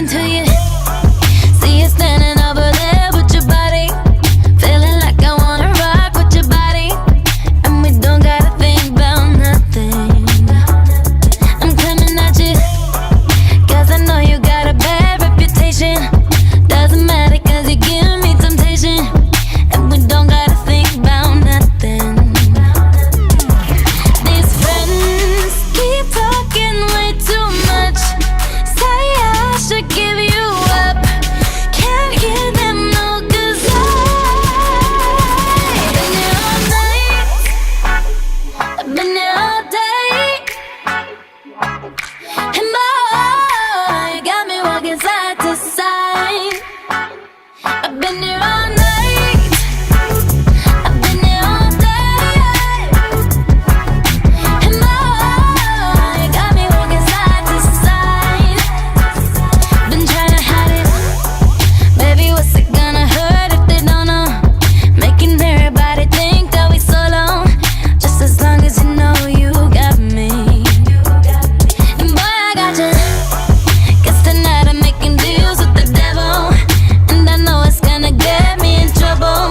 talking to you. See you standing over there with your body, feeling like I wanna rock with your body, and we don't gotta think about nothing. I'm coming at you, cause I know you got a bad reputation. Doesn't matter cause you give me temptation, and we don't gotta think about nothing. These friends keep talking way too much, say I should give you up. Can't hear them no, cause I've been here all night, I've been here all day, and boy, you got me walking side to side. I've been here all night, I've been here all day, and boy, you got me walking side to side. Been trying to hide it, baby, what's it gonna hurt if they don't know? Making everybody think that we solo, just as long as you know you got me. And boy, I got you, 'cause tonight I'm making deals with the devil, and I know it's gonna get me in trouble,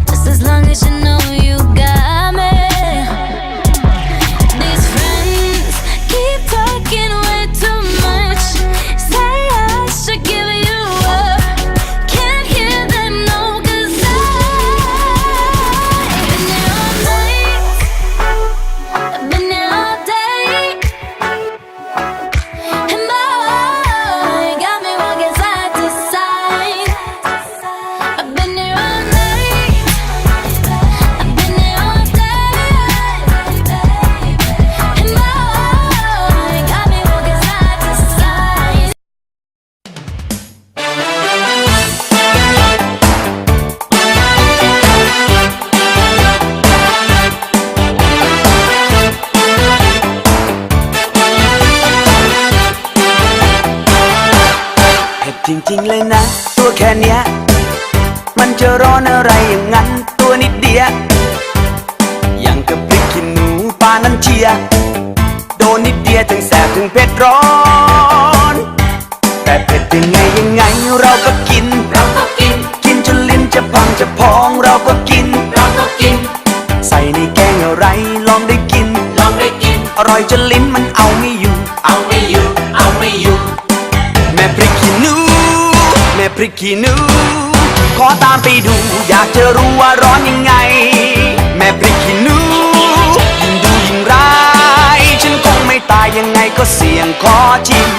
just as long as you know you got me. These friends keep talking way too much, say I should give you up. Can't hear them no, 'cause I've been here all night, I've been here all day, and boy, you got me walking side to side. I've been here all night, I've been here all day, and boy, you got me walking side to side.เผ็ดจริงๆเลยนะ ตัวแค่เนี้ย มันจะร้อนอะไรอย่างนั้น ตัวนิดเดียวอย่างกับพริกขี้หนูปลานั้นเชียร์โดนนิดเดียวถึงแสบถึงเผ็ดร้อน แต่เผ็ดยังไงเราก็กิน กินจนลิ้นจะพังจะพองเราก็กิน ใส่ในแกงอะไรลองได้กิน อร่อยจนลิ้นมันเอาไม่อยู่ แม่พริกขี้หนู แม่พริกขี้หนู ขอตามไปดู อยากจะรู้ว่าร้อนยังไง แม่พริกขี้หนู ยิ่งดูยิ่งร้าย ฉันคงไม่ตายยังไงก็เสี่ยงขอชิม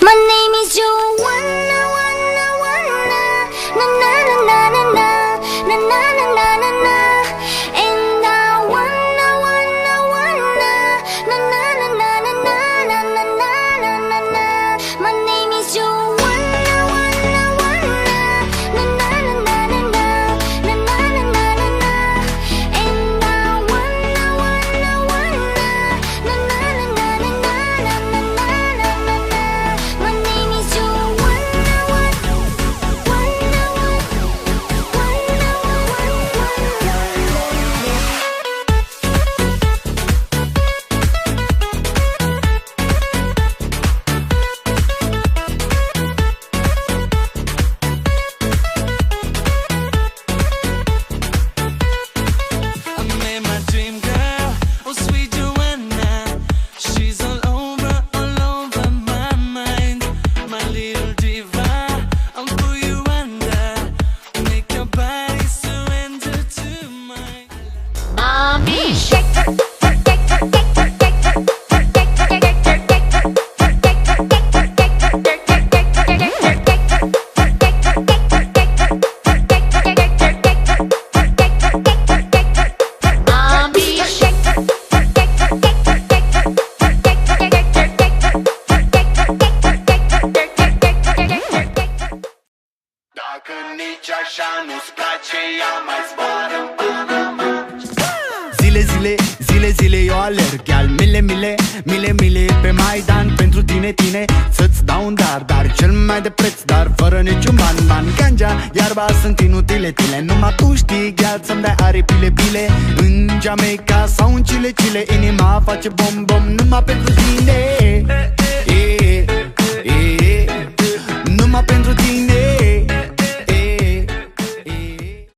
My name is Joanna, wanna, wanna, na na na na na na, na na na na na na, and I wanna, wanna, wanna, na na na na na na, na na na na na. My name is Joanna, wanna, wanna, na na na na na na, na na na na na na, and I wanna, wanna, wanna, na na na na na na, na na na na na. My name is Joanna, wanna, wanna, I met my dream girl, oh sweet Joanna. She's all over my mind. My little diva, I'll pull you under, make your body surrender to mine. Mommy shake. Zile, zile, zile zile eu alerg, gal, mile pe Maidan pentru tine, să-ți dau un dar cel mai de preț, dar fără niciun ban. Ganja, iarba sunt inutile, numai tu știi, gal, să-mi dai aripile, în Jamaica sau în Chile, inima face bom numai pentru tine.